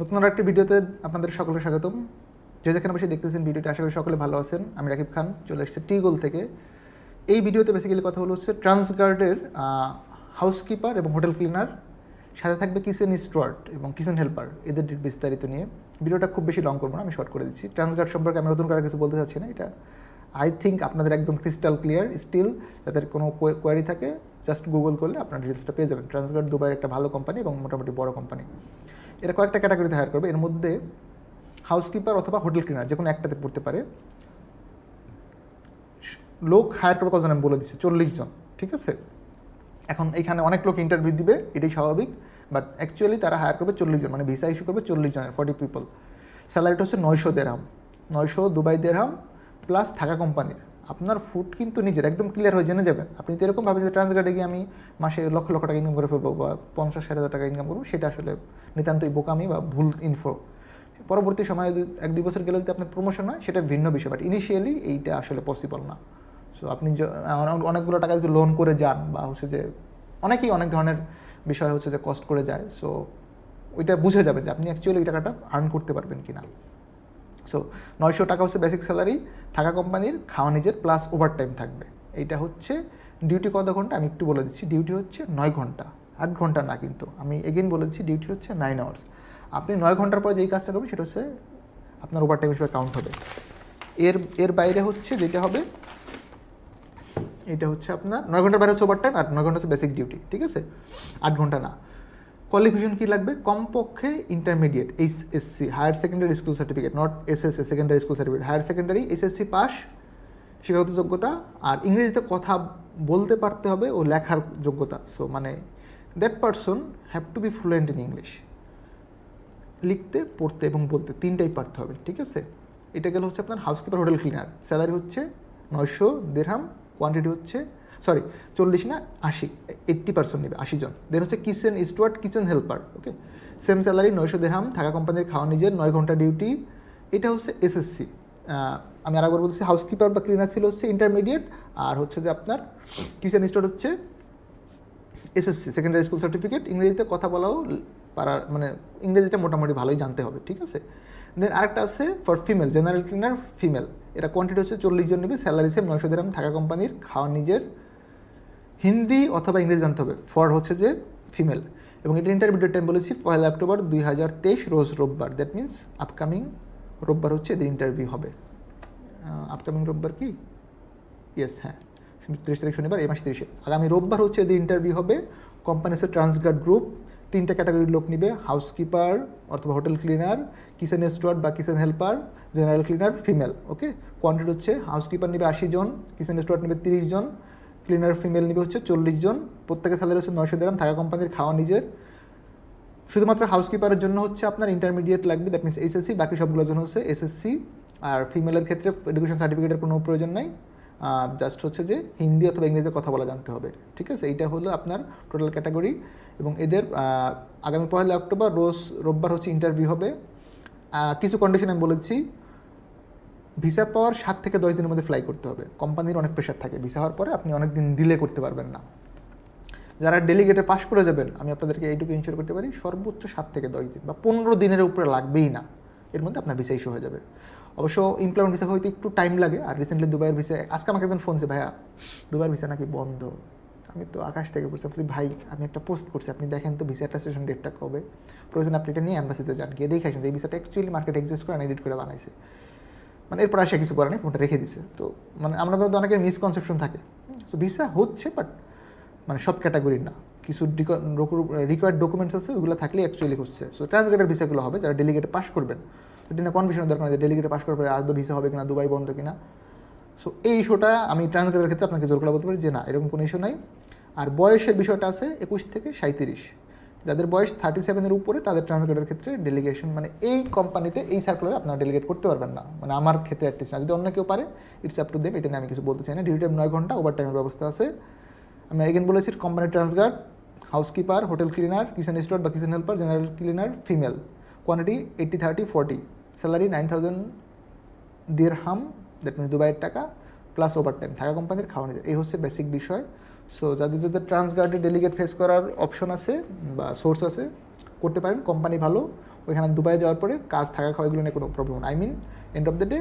নতুন আর একটি ভিডিওতে আপনাদের সকলকে স্বাগতম। যে যেখানে বসে দেখতেছেন ভিডিওটি, আশা করি সকলে ভালো আছেন। আমি রাকিব খান, চলে এসেছি টিগোল থেকে। এই ভিডিওতে বেসিক্যালি কথা হচ্ছে ট্রান্সগার্ডের হাউসকিপার এবং হোটেল ক্লিনার, সাথে থাকবে কিচেন স্টুয়ার্ড এবং কিচেন হেল্পার, এদের বিস্তারিত নিয়ে। ভিডিওটা খুব বেশি লং করবো না, আমি শর্ট করে দিচ্ছি। ট্রান্সগার্ড সম্পর্কে আমি নতুন করে কিছু বলতে চাচ্ছি না, এটা আই থিঙ্ক আপনাদের একদম ক্রিস্টাল ক্লিয়ার। স্টিল যাদের কোনো কোয়ারি থাকে জাস্ট গুগল করলে আপনার ডিটেলসটা পেয়ে যাবেন। ট্রান্সগার্ড দুবাইয়ের একটা ভালো কোম্পানি এবং মোটামুটি বড় কোম্পানি। এরা কয়েকটা ক্যাটাগরিতে হায়ার করবে, এর মধ্যে হাউসকিপার অথবা হোটেল ক্লিনার যে কোনো একটাতে পড়তে পারে। লোক হায়ার করবে কতজন আমি বলে দিচ্ছি, 40 জন, ঠিক আছে। এখন এইখানে অনেক লোক ইন্টারভিউ দিবে, এটাই স্বাভাবিক, বাট অ্যাকচুয়ালি তারা হায়ার করবে 40 জন, মানে ভিসা ইস্যু করবে 40 জনের, 40 পিপল। স্যালারিটা হচ্ছে 900 দেরহাম, 900 দুবাই দেরহাম প্লাস থাকা কোম্পানির। আপনার ফুড কিন্তু নিজের, একদম ক্লিয়ার হয়ে জেনে যাবেন। আপনি তো এরকম ভাবেন যে ট্রান্সগার্ডে গিয়ে আমি মাসে লক্ষ লক্ষ টাকা ইনকাম করে ফেলবো বা 50-60 হাজার টাকা ইনকাম করবো, সেটা আসলে নিতান্তই বোকামি বা ভুল ইনফো। পরবর্তী সময়ে 1-2 বছর গেলে যদি আপনার প্রমোশন হয় সেটা ভিন্ন বিষয়, বাট ইনিশিয়ালি এইটা আসলে পসিবল না। সো আপনি অনেকগুলো টাকা যদি লোন করে যান বা হচ্ছে যে অনেকেই অনেক ধরনের বিষয় হচ্ছে যে কস্ট করে যায়, সো ওইটা বুঝে যাবেন যে আপনি অ্যাকচুয়ালি ওই টাকাটা আর্ন করতে পারবেন কিনা। সো 900 টাকা হচ্ছে বেসিক স্যালারি, থাকা কোম্পানির, খাওয়া নিজের, প্লাস ওভার টাইম থাকবে। এইটা হচ্ছে ডিউটি কত ঘন্টা আমি একটু বলে দিচ্ছি। ডিউটি হচ্ছে 9 ঘন্টা, 8 ঘন্টা না, কিন্তু আমি এগেইন বলেছি ডিউটি হচ্ছে 9 আওয়ার্স। আপনি 9 ঘন্টার পরে যেই কাজটা করবেন সেটা হচ্ছে আপনার ওভার টাইম হিসেবে কাউন্ট হবে। এর বাইরে হচ্ছে যেটা হবে, এটা হচ্ছে আপনার 9 ঘন্টার বাইরে হচ্ছে ওভার টাইম, আর 9 ঘন্টা হচ্ছে বেসিক ডিউটি, ঠিক আছে, 8 ঘন্টা না। কোয়ালিফিকেশন কী লাগবে? কমপক্ষে intermediate HSC, higher secondary school certificate, not SSC secondary school certificate, higher secondary HSC pass, শিক্ষাগত যোগ্যতা, আর ইংরেজিতে কথা বলতে পারতে হবে ও লেখার যোগ্যতা। সো মানে that person have to be fluent in English, লিখতে, পড়তে এবং বলতে তিনটাই পারতে হবে, ঠিক আছে। এটা গেলে হচ্ছে আপনার হাউসকিপার হোটেল ক্লিনার। স্যালারি হচ্ছে 900 দেরহাম, কোয়ান্টিটি হচ্ছে 40 না 80, 80% নেবে, 80 জন। দেন হচ্ছে কিচেন স্টুয়ার্ড, কিচেন হেল্পার, ওকে, সেম স্যালারি 900 দেরহাম, থাকা কোম্পানির, খাওয়া নিজের, 9 ঘন্টা ডিউটি। এটা হচ্ছে এসএসসি। আমি আরেকবার বলছি, হাউসকিপার বা ক্লিনার ছিল হচ্ছে ইন্টারমিডিয়েট, আর হচ্ছে যে আপনার কিচেন স্টুয়ার্ড হচ্ছে এসএসসি সেকেন্ডারি স্কুল সার্টিফিকেট। ইংরেজিতে কথা বলাও পারার, মানে ইংরেজিটা মোটামুটি ভালোই জানতে হবে, ঠিক আছে। দেন আরেকটা আছে for female, general cleaner female. এটা কোয়ান্টিটি হচ্ছে 40 জন নেবে, স্যালারি সেম 900 দেরহাম, থাকা কোম্পানির, খাওয়া নিজের, হিন্দি অথবা ইংরেজি জানতে হবে ফর হচ্ছে যে ফিমেল। এবং এটা ইন্টারমিডিয়েট টাইম বলেছি 1 অক্টোবর 2023 রোজ রোববার, দ্যাট মিনস আপকামিং রোববার হচ্ছে এদের ইন্টারভিউ হবে। আপকামিং রোববার কি? ইয়েস, হ্যাঁ, 30 তারিখ শনিবার, এই মাসে 30-এ আগামী রোববার হচ্ছে এদের ইন্টারভিউ হবে। কোম্পানি হচ্ছে ট্রান্সগার্ড গ্রুপ। 3টা ক্যাটাগরির লোক নিবে, হাউসকিপার অথবা হোটেল ক্লিনার, কিচেন স্টুয়ার্ড বা kitchen helper, general cleaner female, okay. Quantity হচ্ছে হাউসকিপার নেবে 80 জন, কিচেন স্টুয়ার্ড নেবে 30 জন, ক্লিনার ফিমেল নেবে হচ্ছে 40 জন। প্রত্যেকের স্যালারি হচ্ছে 900 দেরহাম, থাকা কোম্পানির, খাওয়া নিজের। শুধুমাত্র হাউসকিপারের জন্য হচ্ছে আপনার ইন্টারমিডিয়েট লাগবে, দ্যাট মিনস এইচএসসি, বাকি সবগুলোর জন্য হচ্ছে এসএসসি। আর ফিমেলের ক্ষেত্রে এডুকেশন সার্টিফিকেটের কোনো প্রয়োজন নাই, জাস্ট হচ্ছে যে হিন্দি অথবা ইংরেজিতে কথা বলা জানতে হবে, ঠিক আছে। এইটা হলো আপনার টোটাল ক্যাটাগরি। এবং এদের আগামী 1 অক্টোবর রোজ রোববার হচ্ছে ইন্টারভিউ হবে। কিছু কন্ডিশন আমি বলেছি, ভিসা পাওয়ার 7 থেকে 10 দিনের মধ্যে ফ্লাই করতে হবে। কোম্পানির অনেক প্রেশার থাকে, ভিসা হওয়ার পরে আপনি অনেক দিন ডিলে করতে পারবেন না। যারা ডেলিগেটে পাস করে যাবেন, আমি আপনাদেরকে এইটুকু ইনশিওর করতে পারি, সর্বোচ্চ 7 থেকে 10 দিন বা 15 দিনের উপরে লাগবেই না, এর মধ্যে আপনার ভিসা ইস্যু হয়ে যাবে। অবশ্য এমপ্লয়মেন্ট ভিসা হইতে একটু টাইম লাগে। আর রিসেন্টলি দুবাইয়ের ভিসা, আজকে আমাকে একজন ফোন, ভাইয়া দুবাইয়ের ভিসা নাকি বন্ধ। আমি তো আকাশ থেকে বলছি, ভাই আমি একটা পোস্ট করছি, আপনি দেখেন তো ভিসা অ্যাটাস্টেশন ডেটটা কবে, প্রয়োজন আপনি এটা নিয়ে অ্যাম্বাসিতে যান, গিয়ে দেখাইছেন এই ভিসাটা অ্যাকচুয়ালি মার্কেট এক্সিস্ট করে এডিট করে বানাইছে। মানে এরপর আসে কিছু করার নেই, ফোনটা রেখে দিছে। তো মানে আমরা তো অনেকের মিসকনসেপশন থাকে। সো ভিসা হচ্ছে, বাট মানে সব ক্যাটাগরির না, কিছু রিকোয়ার্ড ডকুমেন্টস আছে, ওইগুলো থাকলে অ্যাকচুয়ালি হচ্ছে। সো ট্রান্সগেটের ভিসাগুলো হবে যারা ডেলিগেটে পাস করবেন। এটা না কনফিউশনের দরকার নেই যে ডেলিগেটে পাস করার পরে আদৌ ভিসা হবে কিনা, দুবাই বন্ধ কিনা। সো এই ইস্যুটা আমি ট্রান্সগেটের ক্ষেত্রে আপনাকে জোর করে বলতে পারি যে না, এরকম কোনো ইস্যু নাই। আর বয়সের বিষয়টা আছে 21 থেকে 37। যাদের বয়স 37-এর উপরে তাদের ট্রান্সগেটের ক্ষেত্রে ডেলিগেশন, মানে এই কোম্পানিতে এই সার্কুলারে আপনারা ডেলিগেট করতে পারবেন না, মানে আমার ক্ষেত্রে অ্যাটলিস্ট না। যদি অন্য কেউ পারে, ইটস আপ টু দেম, এটা নিয়ে আমি কিছু বলতে চাই না। ডিউটি টাইম 9 ঘন্টা, ওভার টাইমের ব্যবস্থা আছে। আমি এগেন বলেছি, company Transguard, housekeeper, hotel cleaner, kitchen steward বা kitchen helper, general cleaner female. Quantity 80-30-40, salary 9,000 dirham, that means দুবাইয়ের টাকা, প্লাস ওভার টাইম, থাকা কোম্পানির, খাওয়া নিজের। এই হচ্ছে বেসিক বিষয়। সো যাদের ট্রান্সগার্ডে ডেলিগেট ফেস করার অপশন আছে বা সোর্স আছে, করতে পারেন। কোম্পানি ভালো, ওইখানে দুবাই যাওয়ার পরে কাজ থাকা খাওয়া এগুলো নিয়ে কোনো প্রবলেম না। I mean end of the day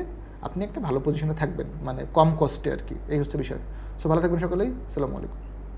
আপনি একটা ভালো পজিশনে থাকবেন, মানে কম কস্টে আর কি, এই হচ্ছে বিষয়। সো ভালো থাকবেন সকলেই, আসসালামু আলাইকুম।